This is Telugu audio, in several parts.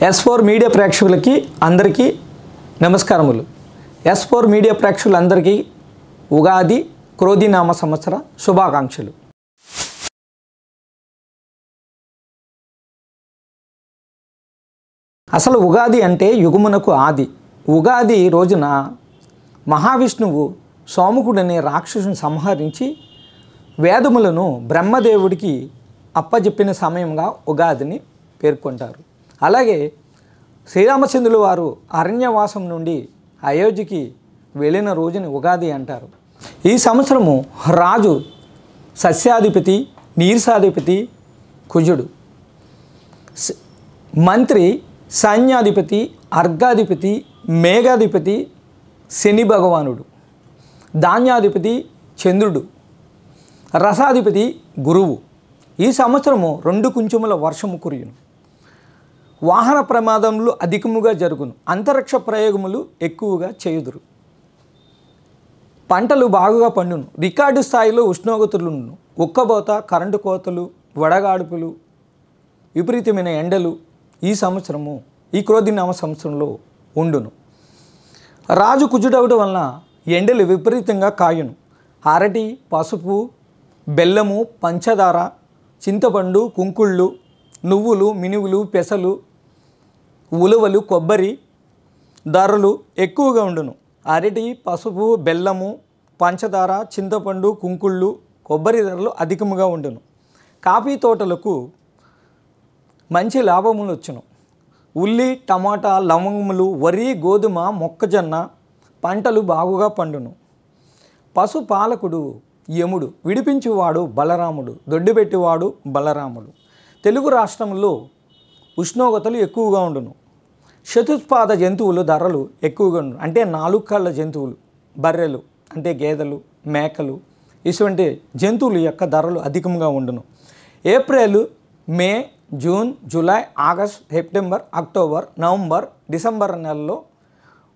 S4 మీడియా ప్రేక్షకులకి అందరికీ నమస్కారములు. S4 మీడియా ప్రేక్షకులందరికీ ఉగాది క్రోధినామ సంవత్సర శుభాకాంక్షలు. అసలు ఉగాది అంటే యుగమునకు ఆది. ఉగాది రోజున మహావిష్ణువు సోముకుడనే రాక్షసుని సంహరించి వేదములను బ్రహ్మదేవుడికి అప్పజెప్పిన సమయంగా ఉగాదిని పేర్కొంటారు. అలాగే శ్రీరామచంద్రుల వారు అరణ్యవాసం నుండి అయోధ్యకి వెళ్ళిన రోజుని ఉగాది అంటారు. ఈ సంవత్సరము రాజు సస్యాధిపతి, నీర్సాధిపతి కుజుడు, మంత్రి సైన్యాధిపతి, అర్ఘాధిపతి, మేఘాధిపతి శని భగవానుడు, ధాన్యాధిపతి చంద్రుడు, రసాధిపతి గురువు. ఈ సంవత్సరము 2 కుంచుముల వర్షము కురియును. వాహన ప్రమాదములు అధికముగా జరుగును. అంతరిక్ష ప్రయోగములు ఎక్కువగా చేయుదురు. పంటలు బాగుగా పండును. రికార్డు స్థాయిలో ఉష్ణోగ్రతలుండును. ఉక్కబోత, కరెంటు కోతలు, వడగాడుపులు, విపరీతమైన ఎండలు ఈ సంవత్సరము ఈ క్రోధినామ సంవత్సరంలో ఉండును. రాజు కుజుడవడం వలన ఎండలు విపరీతంగా కాయును. అరటి, పసుపు, బెల్లము, పంచదార, చింతపండు, కుంకుళ్ళు, నువ్వులు, మినువులు, పెసలు, ఉలువలు, కొబ్బరి ధరలు ఎక్కువగా ఉండును. అరటి, పసుపు, బెల్లము, పంచదార, చింతపండు, కుంకుళ్ళు, కొబ్బరి ధరలు అధికముగా ఉండును. కాఫీ తోటలకు మంచి లాభములు వచ్చును. ఉల్లి, టమాటా, లవంగములు, వరి, గోధుమ, మొక్కజొన్న పంటలు బాగుగా పండును. పశుపాలకుడు యముడు, విడిపించువాడు బలరాముడు, దొడ్డిపెట్టివాడు బలరాముడు. తెలుగు రాష్ట్రంలో ఉష్ణోగ్రతలు ఎక్కువగా ఉండును. చతుష్పాద జంతువులు ధరలు ఎక్కువగా ఉండును. అంటే 4 కాళ్ళ జంతువులు, బర్రెలు అంటే గేదెలు, మేకలు, ఇటువంటి జంతువుల యొక్క ధరలు అధికంగా ఉండును. April, May, June, July, August, September, October, November, December నెలల్లో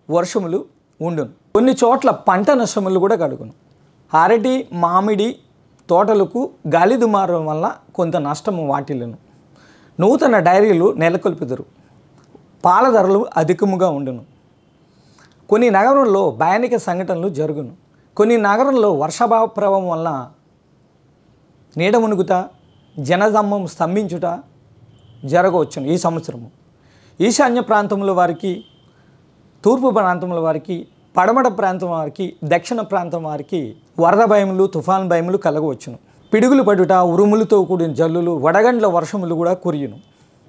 వర్షములు ఉండును. కొన్ని చోట్ల పంట నష్టములు కూడా కలుగును. అరటి, మామిడి తోటలకు గాలి దుమారం వల్ల కొంత నష్టము వాటిల్లును. నూతన డైరీలు నెలకొల్పుదురు. పాల ధరలు అధికముగా ఉండును. కొన్ని నగరంలో భయానిక సంఘటనలు జరుగును. కొన్ని నగరంలో వర్షాభావ ప్రభావం వల్ల నీడ మునుగుట, జనసమ్మం స్తంభించుట జరగవచ్చును. ఈ సంవత్సరము ఈశాన్య ప్రాంతంలో వారికి, తూర్పు ప్రాంతంలో వారికి, పడమట ప్రాంతం వారికి, దక్షిణ ప్రాంతం వారికి వరద భయములు, తుఫాన్ భయములు కలగవచ్చును. పిడుగులు పడుట, ఉరుములతో కూడిన జల్లులు, వడగండ్ల వర్షములు కూడా కురియును.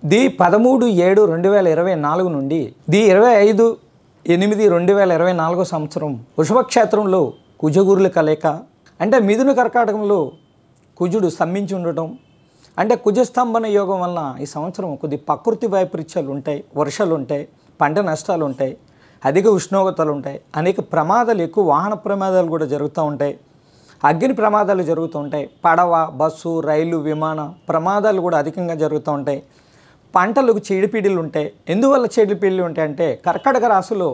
13/7/2024 నుండి 25/8/2024 సంవత్సరం వృషభ క్షేత్రంలో కుజగురుల కలయిక, అంటే మిథున కర్కాటకంలో కుజుడు స్తంభించి ఉండటం, అంటే కుజస్తంభన యోగం వలన ఈ సంవత్సరం కొద్ది ప్రకృతి వైపరీత్యాలు ఉంటాయి, వర్షాలు ఉంటాయి, పంట నష్టాలు ఉంటాయి, అధిక ఉష్ణోగ్రతలు ఉంటాయి, అనేక ప్రమాదాలు, ఎక్కువ వాహన ప్రమాదాలు కూడా జరుగుతూ ఉంటాయి, అగ్ని ప్రమాదాలు జరుగుతూ ఉంటాయి, పడవ, బస్సు, రైలు, విమాన ప్రమాదాలు కూడా అధికంగా జరుగుతూ ఉంటాయి. పంటలకు చీడపీడలు ఉంటాయి. ఎందువల్ల చీడపీడలు ఉంటాయంటే కర్కాటక రాశిలో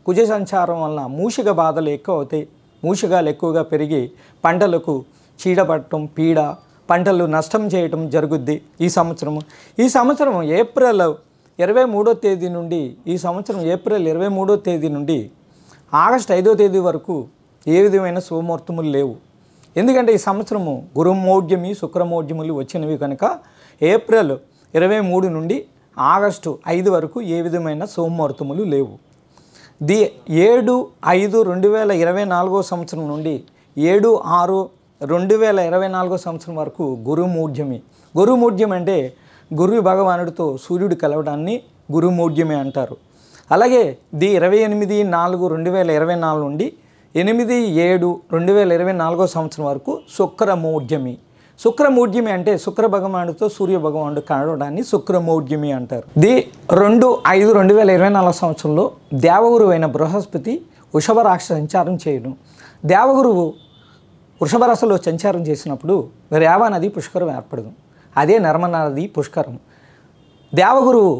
కుజ సంచారం వలన మూషిక బాధలు ఎక్కువ అవుతాయి. మూషికాలు ఎక్కువగా పెరిగి పంటలకు చీడపడటం, పీడ, పంటలు నష్టం చేయటం జరుగుద్ది ఈ సంవత్సరము. ఈ సంవత్సరం ఏప్రిల్ 23వ తేదీ నుండి, ఈ సంవత్సరం ఏప్రిల్ 23వ తేదీ నుండి ఆగస్టు 5వ తేదీ వరకు ఏ విధమైన శుభముహూర్తములు లేవు. ఎందుకంటే ఈ సంవత్సరము గురుమౌఢ్యమి, శుక్రమౌఢ్యములు వచ్చినవి కనుక ఏప్రిల్ 23 నుండి ఆగస్టు 5 వరకు ఏ విధమైన శుభముహూర్తములు లేవు. 7/5/2024 సంవత్సరం నుండి 7/6/2024 సంవత్సరం వరకు గురుమౌఢ్యమి. గురుమౌఢ్యం అంటే గురు భగవానుడితో సూర్యుడు కలవడాన్ని గురుమౌఢ్యమి అంటారు. అలాగే 28/4/2024 నుండి 8/7/2024 సంవత్సరం వరకు శుక్రమౌఢ్యమి. శుక్రమౌఢ్యమి అంటే శుక్ర భగవానుడితో సూర్య భగవానుడు కలవడాన్ని శుక్రమౌఢ్యమి అంటారు. 2/5/2024 సంవత్సరంలో దేవగురువు అయిన బృహస్పతి వృషభ రాశి సంచారం చేయను. దేవగురువు వృషభ రాశిలో సంచారం చేసినప్పుడు రేవా నది పుష్కరం ఏర్పడదు. అదే నర్మదా నది పుష్కరం. దేవగురువు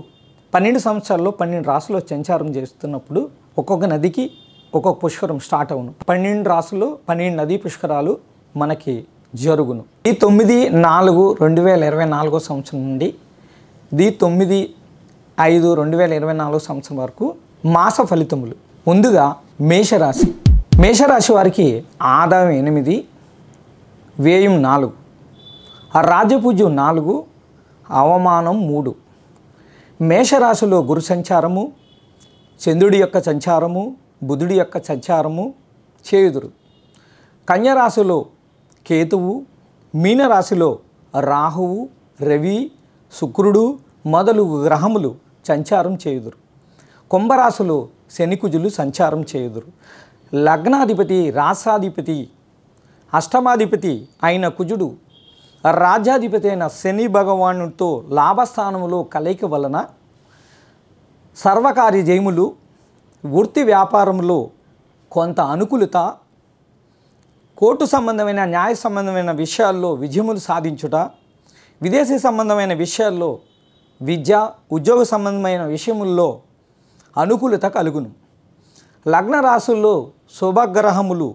12 సంవత్సరాల్లో 12 రాశుల్లో సంచారం చేస్తున్నప్పుడు ఒక్కొక్క నదికి ఒక్కొక్క పుష్కరం స్టార్ట్ అవును. 12 రాశుల్లో 12 నదీ పుష్కరాలు మనకి జరుగును. ఈ 9/4/2024 సంవత్సరం నుండి 9 5/2024 సంవత్సరం వరకు మాస ఫలితములు. ముందుగా మేషరాశి. మేషరాశి వారికి ఆదాయం 8, వ్యయం 4, రాజ్యపూజ్యం 4, అవమానం 3. మేషరాశిలో గురు సంచారము, చంద్రుడి యొక్క సంచారము, బుధుడి యొక్క సంచారము చేయుదురు. కన్యరాశిలో కేతువు, మీనరాశిలో రాహువు, రవి, శుక్రుడు మొదలగు గ్రహములు సంచారం చేయుదురు. కుంభరాశిలో శనికుజులు సంచారం చేయుదురు. లగ్నాధిపతి, రాసాధిపతి, అష్టమాధిపతి అయిన కుజుడు రాజ్యాధిపతి అయిన శని భగవానుడితో లాభస్థానములో కలయిక వలన సర్వకార్య జయములు, వృత్తి వ్యాపారంలో కొంత అనుకూలత, కోర్టు సంబంధమైన న్యాయ సంబంధమైన విషయాల్లో విజయములు సాధించుట, విదేశీ సంబంధమైన విషయాల్లో విద్య ఉద్యోగ సంబంధమైన విషయముల్లో అనుకూలత కలుగును. లగ్న రాశుల్లో శుభగ్రహములు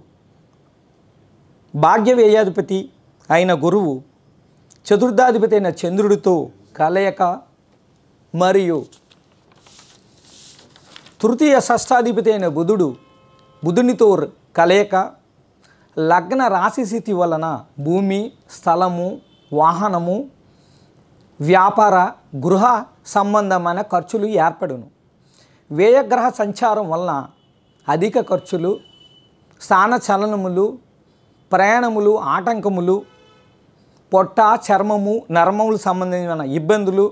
భాగ్యవ్యయాధిపతి అయిన గురువు చతుర్థాధిపతి అయిన చంద్రుడితో కలయిక మరియు తృతీయ షష్టాధిపతి అయిన బుధునితో కలయిక లగ్న రాశి స్థితి వలన భూమి, స్థలము, వాహనము, వ్యాపార, గృహ సంబంధమైన ఖర్చులు ఏర్పడును. వ్యయగ్రహ సంచారం వలన అధిక ఖర్చులు, స్థాన చలనములు, ప్రయాణములు, ఆటంకములు, పొట్ట, చర్మము, నరములు సంబంధించిన ఇబ్బందులు,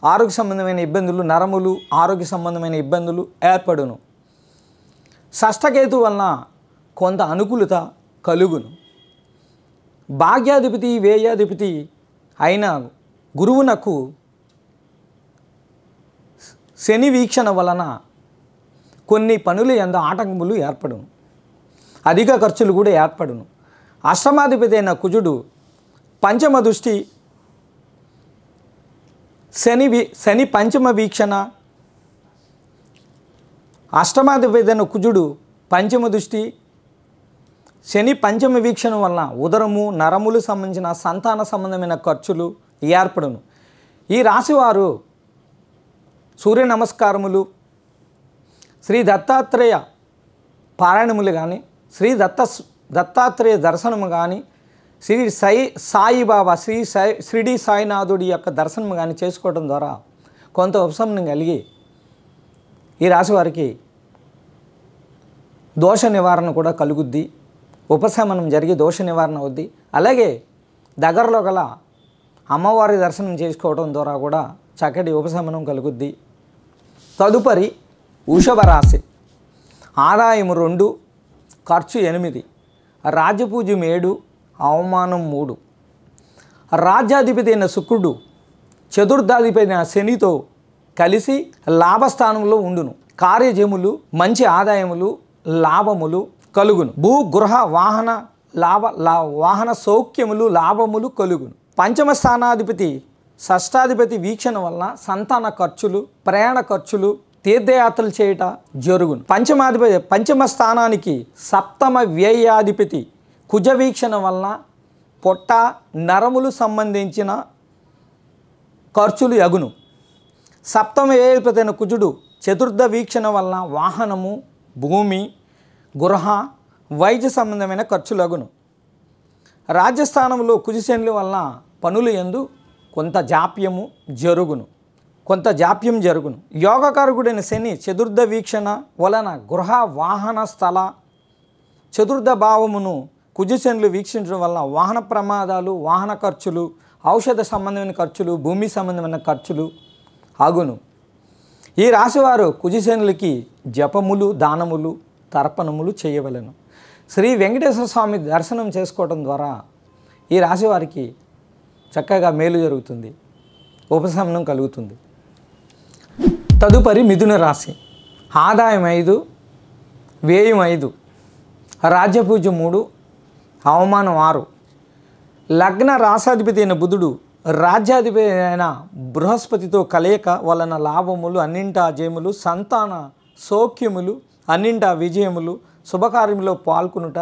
ఆరోగ్య సంబంధమైన ఇబ్బందులు, నరములు ఆరోగ్య సంబంధమైన ఇబ్బందులు ఏర్పడును. షష్టకేతు వలన కొంత అనుకూలత కలుగును. భాగ్యాధిపతి, వ్యయాధిపతి అయిన గురువునకు శని వీక్షణ వలన కొన్ని పనులు యందు ఆటంకములు ఏర్పడును, అధిక ఖర్చులు కూడా ఏర్పడును. అష్టమాధిపతి అయిన కుజుడు పంచమ దృష్టి, శని పంచమ వీక్షణ, అష్టమాధిపతి అయిన కుజుడు పంచమ దృష్టి, శని పంచమ వీక్షణ వలన ఉదరము, నరములు సంబంధించిన సంతాన సంబంధమైన ఖర్చులు ఏర్పడును. ఈ రాశివారు సూర్య నమస్కారములు, శ్రీ దత్తాత్రేయ పారాయణములు కానీ, శ్రీ దత్తాత్రేయ దర్శనము కానీ, సాయిబాబా షిరిడి సాయినాథుడి యొక్క దర్శనం కానీ చేసుకోవడం ద్వారా కొంత ఉపశమనం కలిగి ఈ రాశి వారికి దోష నివారణ కూడా కలుగుద్ది, ఉపశమనం జరిగి దోష నివారణ అవుద్ది. అలాగే దగ్గరలో గల అమ్మవారి దర్శనం చేసుకోవడం ద్వారా కూడా చక్కటి ఉపశమనం కలుగుద్ది. తదుపరి వృషభ రాశి. ఆదాయం 2, ఖర్చు 8, రాజ్యపూజ్యం 7, అవమానం 3. రాజ్యాధిపతి అయిన శుక్రుడు చతుర్థాధిపతి అయిన శనితో కలిసి లాభస్థానంలో ఉండును. కార్యజములు, మంచి ఆదాయములు, లాభములు కలుగును. భూ గృహ వాహన సౌఖ్యములు, లాభములు కలుగును. పంచమ స్థానాధిపతి షష్టాధిపతి వీక్షణ వలన సంతాన ఖర్చులు, ప్రయాణ ఖర్చులు, తీర్థయాత్రలు చేయట జరుగును. పంచమ స్థానానికి సప్తమ వ్యయాధిపతి కుజ వీక్షణ వలన పొట్ట, నరములు సంబంధించిన ఖర్చులు యగును. సప్తమ వ్యయాధిపతి అయిన కుజుడు చతుర్థ వీక్షణ వలన వాహనము, భూమి, గృహ, వైద్య సంబంధమైన ఖర్చులు యగును. రాజ్యస్థానంలో కుజశనుల వలన పనులు యందు కొంత జాప్యం జరుగును. యోగకారకుడైన శని చతుర్థ వీక్షణ వలన గృహ, వాహన, స్థల చతుర్థ భావమును కుజశనులు వీక్షించడం వలన వాహన ప్రమాదాలు, వాహన ఖర్చులు, ఔషధ సంబంధమైన ఖర్చులు, భూమి సంబంధమైన ఖర్చులు ఆగును. ఈ రాశివారు కుజశనులకి జపములు, దానములు, తర్పణములు చేయవలెను. శ్రీ వెంకటేశ్వర స్వామి దర్శనం చేసుకోవడం ద్వారా ఈ రాశివారికి చక్కగా మేలు జరుగుతుంది, ఉపశమనం కలుగుతుంది. తదుపరి మిథున రాశి. ఆదాయం 5, వ్యయం 5, రాజ్యపూజ్యం 3, అవమానం 6. లగ్న రాసాధిపతి అయిన బుధుడు రాజ్యాధిపతి అయిన బృహస్పతితో కలయిక వలన లాభములు, అన్నింటా జయములు, సంతాన సౌఖ్యములు, అన్నింటా విజయములు, శుభకార్యములో పాల్గొనుట,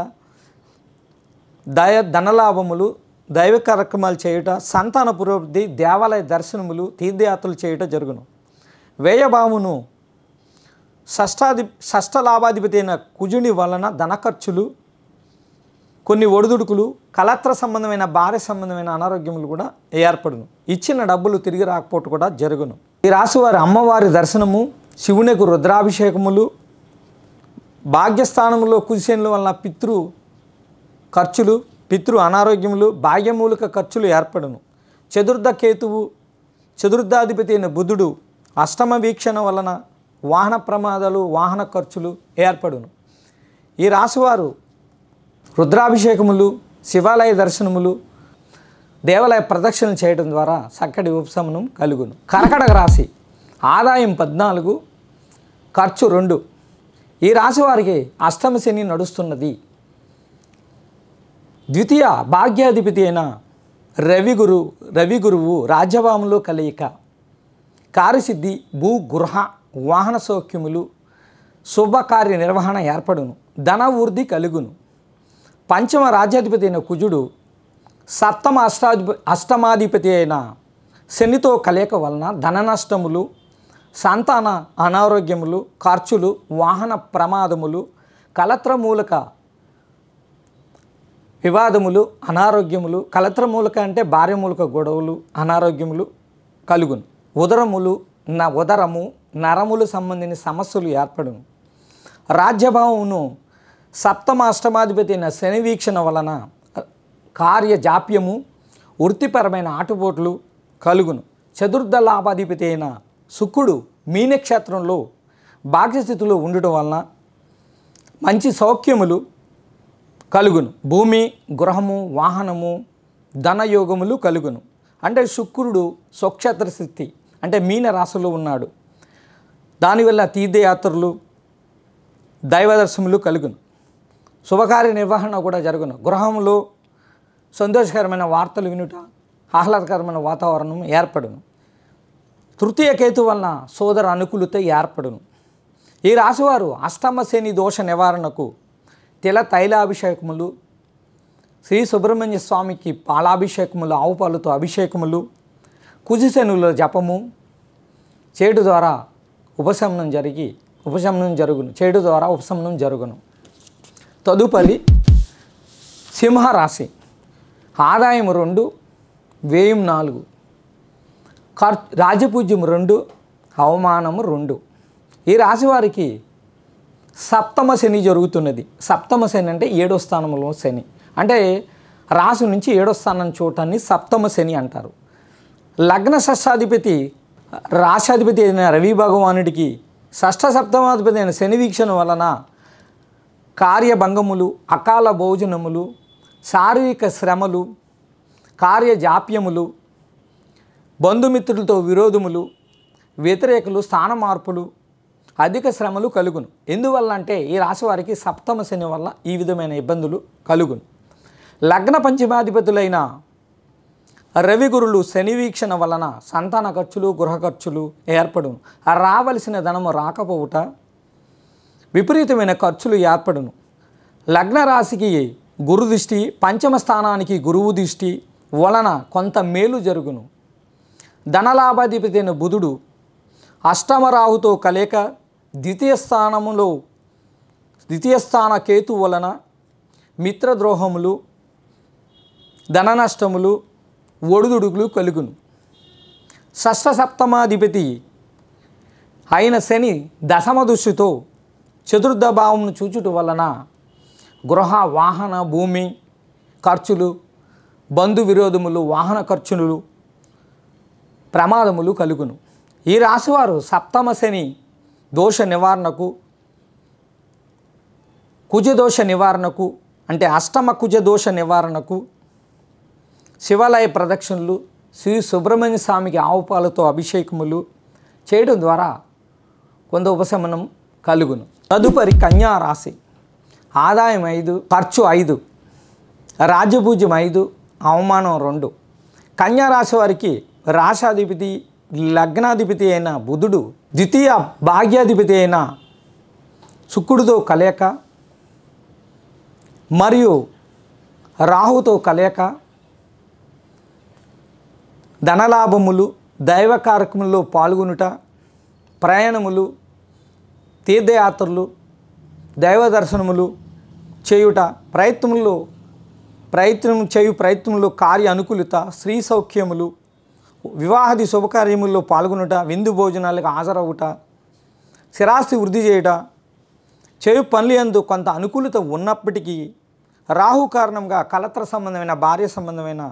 ధనలాభములు, దైవ కార్యక్రమాలు చేయుట, సంతాన పురోభివృద్ధి, దేవాలయ దర్శనములు, తీర్థయాత్రలు చేయుట జరుగును. వ్యయభావమును షష్ఠలాభాధిపతి అయిన కుజుని వలన ధన ఖర్చులు, కొన్ని ఒడిదుడుకులు, కలత్ర సంబంధమైన భార్య సంబంధమైన అనారోగ్యములు కూడా ఏర్పడును. ఇచ్చిన డబ్బులు తిరిగి రాకపోవటం కూడా జరుగును. ఈ రాశి వారి అమ్మవారి దర్శనము, శివునికి రుద్రాభిషేకములు, భాగ్యస్థానంలో కుజశనుల వలన పితృ ఖర్చులు, పితృ అనారోగ్యములు, భాగ్యమూలక ఖర్చులు ఏర్పడును. చతుర్థ కేతువు, చతుర్థాధిపతి అయిన బుధుడు అష్టమ వీక్షణ వలన వాహన ప్రమాదాలు, వాహన ఖర్చులు ఏర్పడును. ఈ రాశివారు రుద్రాభిషేకములు, శివాలయ దర్శనములు, దేవాలయ ప్రదక్షిణలు చేయడం ద్వారా చక్కటి ఉపశమనం కలుగును. కర్కటక రాశి ఆదాయం 14, ఖర్చు 2. ఈ రాశి వారికి అష్టమ శని నడుస్తున్నది. ద్వితీయ భాగ్యాధిపతి అయిన రవి గురువు రాజ్యభావంలో కలయిక, కార్యసిద్ధి, భూ గృహ వాహన సౌఖ్యములు, శుభకార్య నిర్వహణ ఏర్పడును. ధన వృద్ధి కలుగును. పంచమ రాజ్యాధిపతి అయిన కుజుడు సప్తమ అష్టమాధిపతి అయిన శనితో కలయిక వలన ధన నష్టములు, సంతాన అనారోగ్యములు, ఖర్చులు, వాహన ప్రమాదములు, కలత్రమూలక వివాదములు, అనారోగ్యములు, కలత్రమూలక అంటే భార్యమూలక గొడవలు, అనారోగ్యములు కలుగును. ఉదరము నరములు సంబంధించిన సమస్యలు ఏర్పడును. రాజ్యభావమును సప్తమ అష్టమాధిపతి అయిన శని వీక్షణ వలన కార్య జాప్యము, వృత్తిపరమైన ఆటుపోట్లు కలుగును. చతుర్థ లాభాధిపతి అయిన శుక్రుడు మీనక్షేత్రంలో భాగ్యస్థితిలో ఉండటం వలన మంచి సౌఖ్యములు కలుగును. భూమి, గృహము, వాహనము, ధనయోగములు కలుగును. అంటే శుక్రుడు స్వక్షేత్ర స్థితి అంటే మీన రాశిలో ఉన్నాడు. దానివల్ల తీర్థయాత్రలు, దైవదర్శనములు కలుగును. శుభకార్య నిర్వహణ కూడా జరుగును. గృహంలో సంతోషకరమైన వార్తలు వినుట, ఆహ్లాదకరమైన వాతావరణం ఏర్పడును. తృతీయ కేతు వలన సోదర అనుకూలత ఏర్పడును. ఈ రాశివారు అష్టమ శని దోష నివారణకు తైలాభిషేకములు, శ్రీ సుబ్రహ్మణ్య స్వామికి పాలాభిషేకములు, ఆవు పాలతో అభిషేకములు, కుజశనుల జపము చేయడం ద్వారా ఉపశమనం జరుగును. చేయడం ద్వారా ఉపశమనం జరుగును. తదుపరి సింహరాశి ఆదాయం 2, వ్యయం 4, రాజపూజ్యం 2, అవమానము 2. ఈ రాశి వారికి సప్తమ శని జరుగుతున్నది. సప్తమ శని అంటే 7వ స్థానంలో శని, అంటే రాశి నుంచి 7వ స్థానం చూడటాన్ని సప్తమ శని అంటారు. లగ్న షష్ఠాధిపతి రాశాధిపతి అయిన రవి భగవానుడికి షష్ఠ సప్తమాధిపతి అయిన శని వీక్షణ వలన కార్యభంగములు, అకాల భోజనములు, శారీరక శ్రమలు, కార్యజాప్యములు, బంధుమిత్రులతో విరోధములు, వ్యతిరేకులు, స్థాన మార్పులు, అధిక శ్రమలు కలుగును. ఎందువల్ల అంటే ఈ రాశి వారికి సప్తమ శని వల్ల ఈ విధమైన ఇబ్బందులు కలుగును. లగ్న పంచమాధిపతులైన రవి గురులు శని వీక్షణ వలన సంతాన ఖర్చులు, గృహ ఖర్చులు ఏర్పడును. రావలసిన ధనము రాకపోవుట, విపరీతమైన ఖర్చులు ఏర్పడును. లగ్న రాశికి గురు దృష్టి, పంచమ స్థానానికి గురువు దృష్టి వలన కొంత మేలు జరుగును. ధనలాభాధిపతి అయిన బుధుడు అష్టమ రాహుతో కలయిక ద్వితీయ స్థాన కేతు వలన మిత్రద్రోహములు, ధన నష్టములు, ఒడిదుడుకులు కలుగును. షష్ఠ సప్తమాధిపతి అయిన శని దశమ దృష్టితో చతుర్థ భావమును చూచుట వలన గృహ, వాహన, భూమి ఖర్చులు, బంధు విరోధములు, వాహన ఖర్చులు, ప్రమాదములు కలుగును. ఈ రాశివారు సప్తమ శని దోష నివారణకు, కుజదోష నివారణకు అంటే అష్టమ కుజ దోష నివారణకు శివాలయ ప్రదక్షిణలు, శ్రీ సుబ్రహ్మణ్య స్వామికి ఆవు పాలతో అభిషేకములు చేయడం ద్వారా కొంత ఉపశమనం కలుగును. తదుపరి కన్యా రాశి ఆదాయం 5, ఖర్చు 5, రాజ్యపూజ్యం 5, అవమానం 2. కన్యా రాశి వారికి రాశాధిపతి లగ్నాధిపతి అయిన బుధుడు ద్వితీయ భాగ్యాధిపతి అయిన శుక్రుడితో కలయిక మరియు రాహుతో కలయిక ధనలాభములు, దైవ కార్యక్రమంలో పాల్గొనుట, ప్రయాణములు, తీర్థయాత్రలు, దైవ దర్శనములు చేయుట, ప్రయత్నంలో కార్య అనుకూలత, స్త్రీ సౌఖ్యములు, వివాహాది శుభకార్యముల్లో పాల్గొనుట, విందు భోజనాలకు హాజరవుట, స్థిరాస్తి వృద్ధి చేయుట, చేయు పనులు యందు కొంత అనుకూలత ఉన్నప్పటికీ రాహు కారణంగా కలత్ర సంబంధమైన, భార్య సంబంధమైన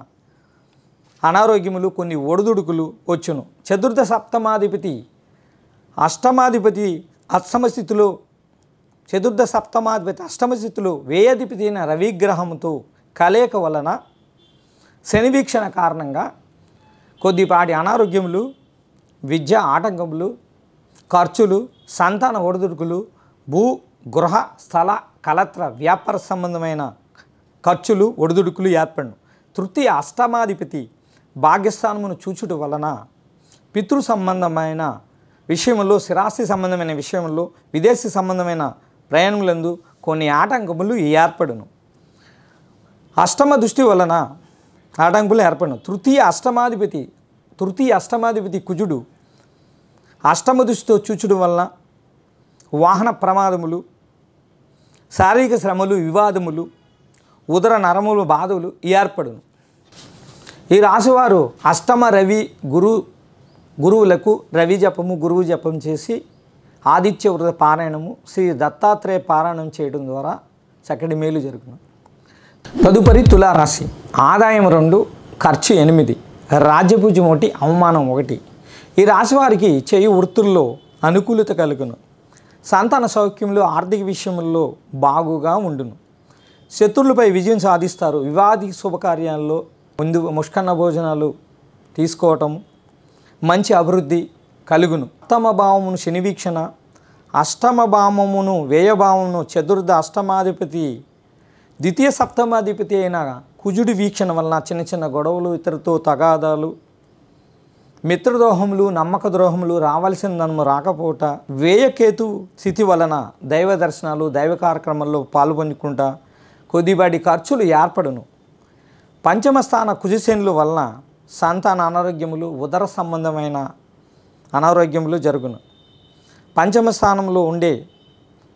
అనారోగ్యములు, కొన్ని ఒడిదుడుకులు వచ్చును. చతుర్థ సప్తమాధిపతి అష్టమాధిపతి అష్టమస్థితిలో వ్యయాధిపతి అయిన రవిగ్రహంతో కలయిక వలన శని వీక్షణ కారణంగా కొద్దిపాటి అనారోగ్యములు, విద్య ఆటంకములు, ఖర్చులు, సంతాన ఒడిదుడుకులు, భూ గృహ స్థల కలత్ర వ్యాపార సంబంధమైన ఖర్చులు, ఒడిదుడుకులు ఏర్పడును. తృతీయ అష్టమాధిపతి భాగ్యస్థానమును చూచుట వలన పితృ సంబంధమైన విషయంలో, స్థిరాస్తి సంబంధమైన విషయంలో, విదేశీ సంబంధమైన ప్రయాణములందు కొన్ని ఆటంకములు ఏర్పడును. అష్టమ దృష్టి వలన ఆటంకులు ఏర్పడును. తృతీయ అష్టమాధిపతి కుజుడు అష్టమ దృష్టితో చూచడం వలన వాహన ప్రమాదములు, శారీరక శ్రమలు, వివాదములు, ఉదర నరములు, బాధలు ఏర్పడును. ఈ రాశివారు అష్టమ రవి గురువులకు రవి జపము, గురువు జపం చేసి ఆదిత్య వృత పారాయణము, శ్రీ దత్తాత్రేయ పారాయణం చేయడం ద్వారా చక్కటి మేలు జరుగును. తదుపరి తులారాశి. ఆదాయం 2, ఖర్చు 8, రాజ్యపూజ్యం 1, అవమానం 1. ఈ రాశి వారికి చేయు వృత్తుల్లో అనుకూలత కలుగును. సంతాన సౌఖ్యంలో, ఆర్థిక విషయంలో బాగుగా ఉండును. శత్రువులపై విజయం సాధిస్తారు. వివాది శుభకార్యాల్లో ముందు ముష్కన్న భోజనాలు తీసుకోవటము, మంచి అభివృద్ధి కలుగును. అష్టమ భావమును శని వీక్షణ, అష్టమ భావమును వ్యయభావమును చతుర్థ అష్టమాధిపతి ద్వితీయ సప్తమాధిపతి అయిన కుజుడి వీక్షణ వలన చిన్న చిన్న గొడవలు, ఇతరులతో తగాదాలు, మిత్రద్రోహములు, నమ్మక ద్రోహములు, రావాల్సిన ధనము రాకపోవట, వ్యయకేతు స్థితి వలన దైవ దర్శనాలు, దైవ కార్యక్రమాల్లో పాల్గొనుకుంటా కొద్దిపాటి ఖర్చులు ఏర్పడును. పంచమ స్థాన కుజశనుల వలన సంతాన అనారోగ్యములు, ఉదర సంబంధమైన అనారోగ్యములు జరుగును. పంచమ స్థానంలో ఉండే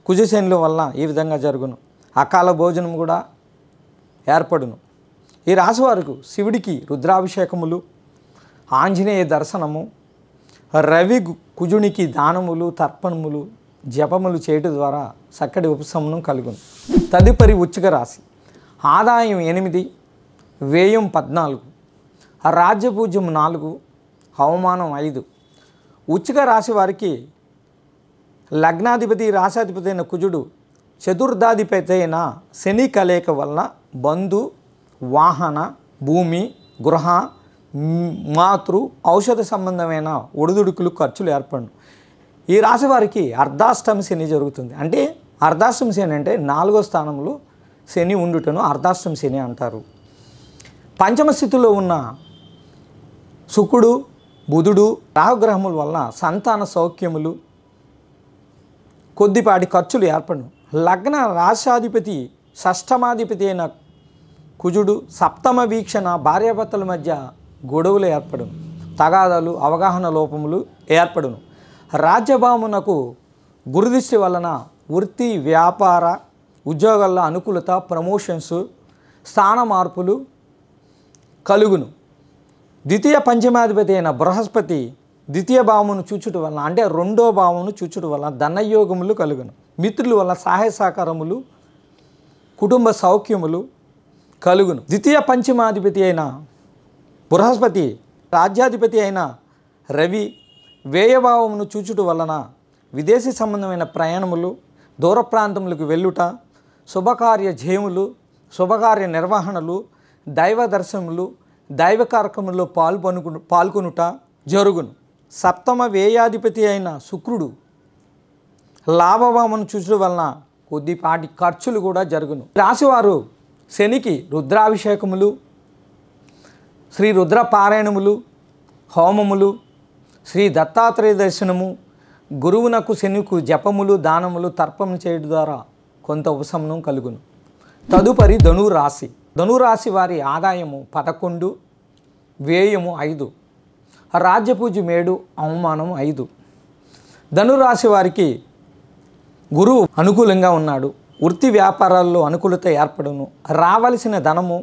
కుజశనుల వలన ఈ విధంగా జరుగును. అకాల భోజనం కూడా ఏర్పడును. ఈ రాశి వారికి శివుడికి రుద్రాభిషేకములు, ఆంజనేయ దర్శనము, రవి కుజునికి దానములు, తర్పణములు, జపములు చేయటం ద్వారా చక్కటి ఉపశమనం కలుగును. తదుపరి వృశ్చిక రాశి. ఆదాయం 8, వ్యయం 14, రాజ్యపూజ్యం 4, అవమానం 5. వృశ్చిక రాశి వారికి లగ్నాధిపతి, రాశాధిపతి అయిన కుజుడు చతుర్థాధిపతి అయిన శని కలయిక వలన బంధు, వాహన, భూమి, గృహ, మాతృ, ఔషధ సంబంధమైన ఒడిదుడుకులు, ఖర్చులు ఏర్పడును. ఈ రాశి వారికి అర్ధాష్టమ శని జరుగుతుంది. అంటే అర్ధాష్టమ శని అంటే 4వ స్థానంలో శని ఉండుటను అర్ధాష్టమ శని అంటారు. పంచమ స్థితిలో ఉన్న శుక్రుడు, బుధుడు, రాహుగ్రహముల వలన సంతాన సౌఖ్యములు, కొద్దిపాటి ఖర్చులు ఏర్పడును. లగ్న రాశాధిపతి షష్టమాధిపతి అయిన కుజుడు సప్తమ వీక్షణ, భార్యాభర్తల మధ్య గొడవలు ఏర్పడును. తగాదాలు, అవగాహన లోపములు ఏర్పడును. రాజ్యభావమునకు గురుదృష్టి వలన వృత్తి, వ్యాపార, ఉద్యోగాల్లో అనుకూలత, ప్రమోషన్స్, స్థాన మార్పులు కలుగును. ద్వితీయ పంచమాధిపతి అయిన బృహస్పతి ద్వితీయ భావమును చూచుట వలన, అంటే 2వ భావమును చూచుట వలన ధనయోగములు కలుగును. మిత్రుల వల్ల సహాయ సహకారములు, కుటుంబ సౌఖ్యములు కలుగును. ద్వితీయ పంచమాధిపతి అయిన బృహస్పతి, రాజ్యాధిపతి అయిన రవి వ్యయభావమును చూచుట వలన విదేశీ సంబంధమైన ప్రయాణములు, దూర ప్రాంతములకు వెళ్ళుట, శుభకార్య జయములు, శుభకార్య నిర్వహణలు, దైవ దర్శనములు, దైవ కార్యక్రమంలో పాల్గొనుట జరుగును. సప్తమ వ్యయాధిపతి అయిన శుక్రుడు లాభభావమును చూచడం వలన కొద్దిపాటి ఖర్చులు కూడా జరుగును. రాశివారు శనికి రుద్రాభిషేకములు, శ్రీ రుద్ర పారాయణములు, హోమములు, శ్రీ దత్తాత్రేయ దర్శనము, గురువునకు శనికి జపములు, దానములు, తర్పణం చేయడం ద్వారా కొంత ఉపశమనం కలుగును. తదుపరి ధనురాశి. ధనురాశి వారి ఆదాయము 11, వ్యయము 5, రాజ్యపూజ్యం 7, అవమానం 5. ధనురాశి వారికి గురువు అనుకూలంగా ఉన్నాడు. వృత్తి వ్యాపారాల్లో అనుకూలత ఏర్పడును. రావలసిన ధనము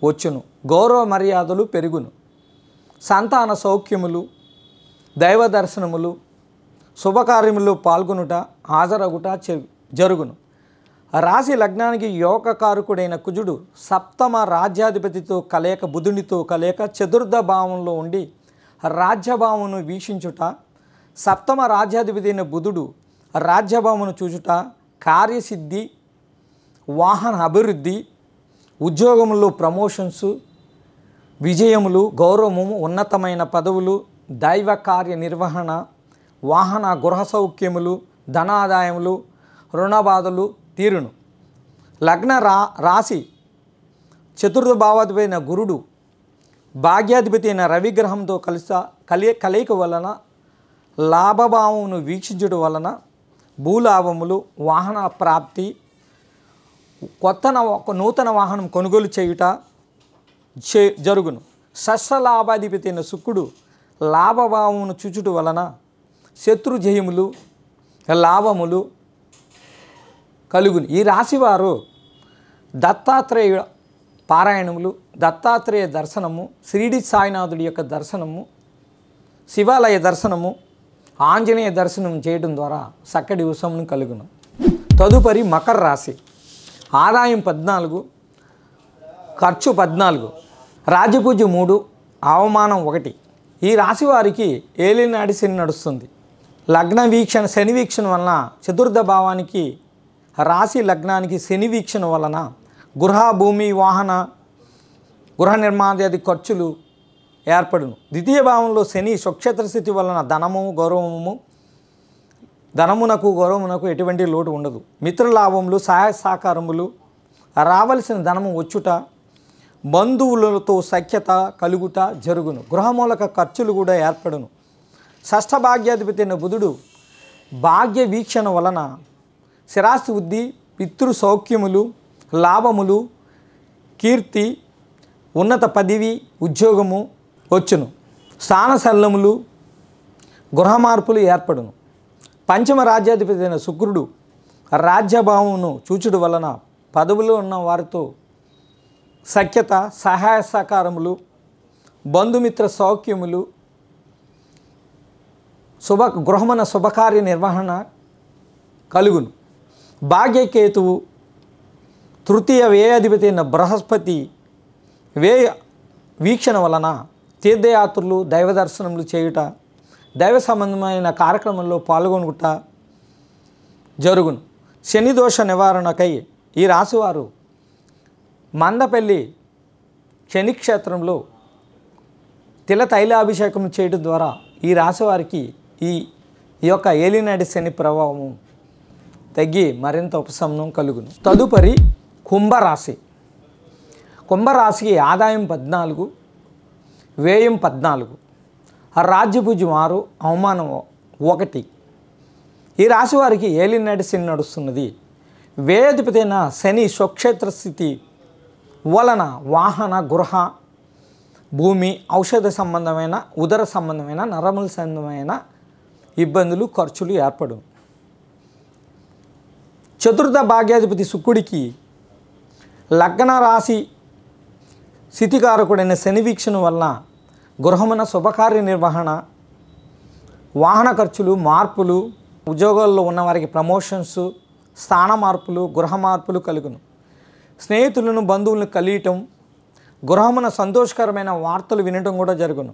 వచ్చును. గౌరవ మర్యాదలు పెరుగును. సంతాన సౌఖ్యములు, దైవ దర్శనములు, శుభకార్యముల్లో పాల్గొనుట, హాజరగుట జరుగును. రాశి లగ్నానికి యోగకారకుడైన కుజుడు సప్తమ రాజ్యాధిపతితో కలయిక, బుధునితో కలయిక చతుర్థ భావంలో ఉండి రాజ్యభావమును వీక్షించుట, సప్తమ రాజ్యాధిపతి అయిన బుధుడు రాజ్యభావమును చూచుట కార్యసిద్ధి, వాహన అభివృద్ధి, ఉద్యోగంలో ప్రమోషన్స్, విజయములు, గౌరవము, ఉన్నతమైన పదవులు, దైవ కార్య నిర్వహణ, వాహన గృహ సౌఖ్యములు, ధనాదాయములు, రుణబాధలు తీరును. లగ్న రాశి చతుర్థ భావాధిపతి అయిన గురుడు భాగ్యాధిపతి అయిన రవిగ్రహంతో కలయిక వలన లాభభావమును వీక్షించడం వలన భూలాభములు, వాహన ప్రాప్తి, నూతన వాహనం కొనుగోలు చేయుట జరుగును. షష్ఠలాభాధిపతి అయిన శుక్రుడు లాభభావమును చూచుట వలన శత్రు జయములు, లాభములు కలుగును. ఈ రాశివారు దత్తాత్రేయ పారాయణములు, దత్తాత్రేయ దర్శనము, షిరిడి సాయినాథుడి యొక్క దర్శనము, శివాలయ దర్శనము, ఆంజనేయ దర్శనం చేయడం ద్వారా చక్కటి ఉపశమనం కలుగును. తదుపరి మకర రాశి. ఆదాయం 14, ఖర్చు 14, రాజ్యపూజ్యం 3, అవమానం 1. ఈ రాశి వారికి ఏలినాటి శని నడుస్తుంది. లగ్న వీక్షణ, శని వీక్షణ వలన చతుర్థ భావానికి, రాశి లగ్నానికి శని వీక్షణ వలన గృహ, భూమి, వాహన, గృహ నిర్మాణాది ఖర్చులు ఏర్పడును. ద్వితీయ భావంలో శని స్వక్షేత్ర స్థితి వలన ధనమునకు గౌరవమునకు ఎటువంటి లోటు ఉండదు. మిత్రలాభములు, సహాయ సహకారములు, రావలసిన ధనము వచ్చుట, బంధువులతో సఖ్యత కలుగుట జరుగును. గృహమూలక ఖర్చులు కూడా ఏర్పడును. షష్ఠ భాగ్యాధిపతి అయిన బుధుడు భాగ్య వీక్షణ వలన స్థిరాస్తి వృద్ధి, పితృ సౌఖ్యములు, లాభములు, కీర్తి, ఉన్నత పదవి, ఉద్యోగము వచ్చును. స్థానశలనములు, గృహ మార్పులు ఏర్పడును. పంచమ రాజ్యాధిపతి అయిన శుక్రుడు రాజ్యభావమును చూచుడు వలన పదవులో ఉన్న వారితో సఖ్యత, సహాయ సహకారములు, బంధుమిత్ర సౌఖ్యములు, గృహమున శుభకార్య నిర్వహణ కలుగును. భాగ్యకేతువు తృతీయ వ్యయాధిపతి అయిన బృహస్పతి వ్యయ వీక్షణ వలన తీర్థయాత్రలు, దైవ దర్శనములు చేయుట, దైవ సంబంధమైన కార్యక్రమంలో పాల్గొనుట జరుగును. శని దోష నివారణకై ఈ రాశివారు మందపల్లి శనిక్షేత్రంలో తైలాభిషేకం చేయడం ద్వారా ఈ రాశివారికి ఈ యొక్క ఏలినాటి శని ప్రభావము తగ్గి మరింత ఉపశమనం కలుగును. తదుపరి కుంభరాశి. కుంభరాశికి ఆదాయం 14, వ్యయం 14, రాజ్యపూజ్యం 6, అవమానం 1. ఈ రాశి వారికి ఏలినాటి శని నడుస్తున్నది. వ్యయాధిపతి అయిన శని స్వక్షేత్ర స్థితి వలన వాహన, గృహ, భూమి, ఔషధ సంబంధమైన, ఉదర సంబంధమైన, నరముల సంబంధమైన ఇబ్బందులు, ఖర్చులు ఏర్పడు. చతుర్థ భాగ్యాధిపతి శుక్రుడికి లగ్న రాశి స్థితికారకుడైన శని వీక్షణ వలన గృహమున శుభకార్య నిర్వహణ, వాహన ఖర్చులు, మార్పులు, ఉద్యోగాల్లో ఉన్నవారికి ప్రమోషన్స్, స్థాన మార్పులు, గృహ మార్పులు కలుగును. స్నేహితులను, బంధువులను కలియటం, గృహమున సంతోషకరమైన వార్తలు వినటం కూడా జరుగును.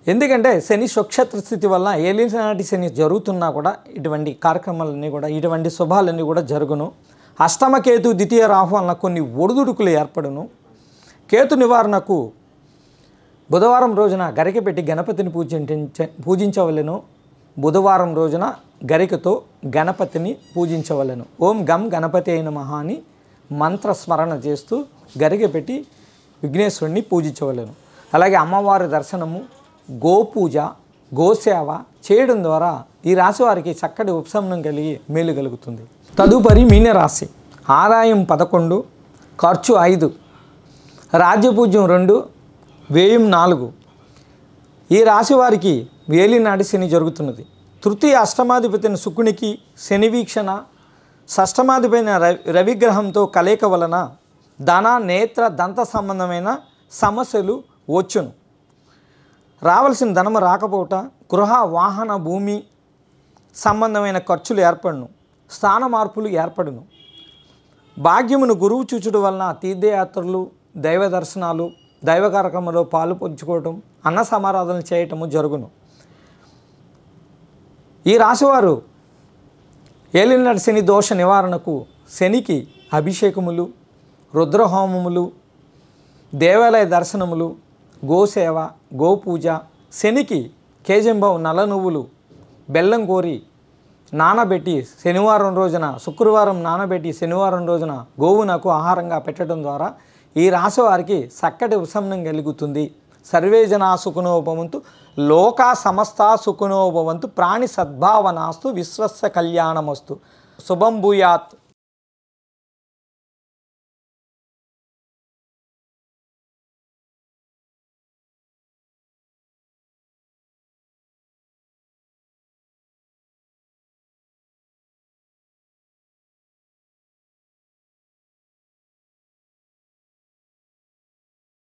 ఎందుకంటే శని స్వక్షేత్ర స్థితి వల్ల ఏలినాటి శని జరుగుతున్నా కూడా ఇటువంటి కార్యక్రమాలన్నీ కూడా, ఇటువంటి శుభాలన్నీ కూడా జరుగును. అష్టమ కేతు ద్వితీయ రాహు వలన కొన్ని ఒడిదుడుకులు ఏర్పడును. కేతు నివారణకు బుధవారం రోజున గరిక పెట్టి గణపతిని పూజించవలెను. బుధవారం రోజున గరికతో గణపతిని పూజించవలెను. ఓం గం గణపతి అయిన మహా అని మంత్రస్మరణ చేస్తూ గరిక పెట్టి విఘ్నేశ్వరుని పూజించవలెను. అలాగే అమ్మవారి దర్శనము, గోపూజ, గోసేవ చేయడం ద్వారా ఈ రాశి వారికి చక్కటి ఉపశమనం కలిగి మేలు కలుగుతుంది. తదుపరి మీనరాశి. ఆదాయం 11, ఖర్చు 5, రాజ్యపూజ్యం 2, వ్యయం 4. ఈ రాశి వారికి ఏలినాటి శని జరుగుతున్నది. తృతీయ అష్టమాధిపతిని శుకునికి శని వీక్షణ, షష్టమాధిపతిన రవిగ్రహంతో కలయిక వలన ధన, నేత్ర, దంత సంబంధమైన సమస్యలు వచ్చును. రావలసిన ధనము రాకపోవట, గృహ, వాహన, భూమి సంబంధమైన ఖర్చులు ఏర్పడును. స్థాన మార్పులు ఏర్పడును. భాగ్యమును గురువు చూచుడు వలన తీర్థయాత్రలు, దైవ దర్శనాలు, దైవ కార్యక్రమంలో పాలు పంచుకోవటం, అన్న సమారాధనలు చేయటము జరుగును. ఈ రాశివారు ఏలినాటి శని దోష నివారణకు శనికి అభిషేకములు, రుద్రహోమములు, దేవాలయ దర్శనములు, గోసేవ, గోపూజ, శనికి కేజంబావు నల్ల నువ్వులు బెల్లం కోరి నానబెట్టి శనివారం రోజున, శుక్రవారం నానబెట్టి శనివారం రోజున గోవునకు ఆహారంగా పెట్టడం ద్వారా ఈ రాశి వారికి చక్కటి ఉపశమనం కలుగుతుంది. సర్వే జనా సుఖినో భవంతు, లోకా సమస్తా సుఖినో భవంతు, ప్రాణి సద్భావనాస్తు, విశ్వస్య కళ్యాణమస్తు. శుభం భూయాత్.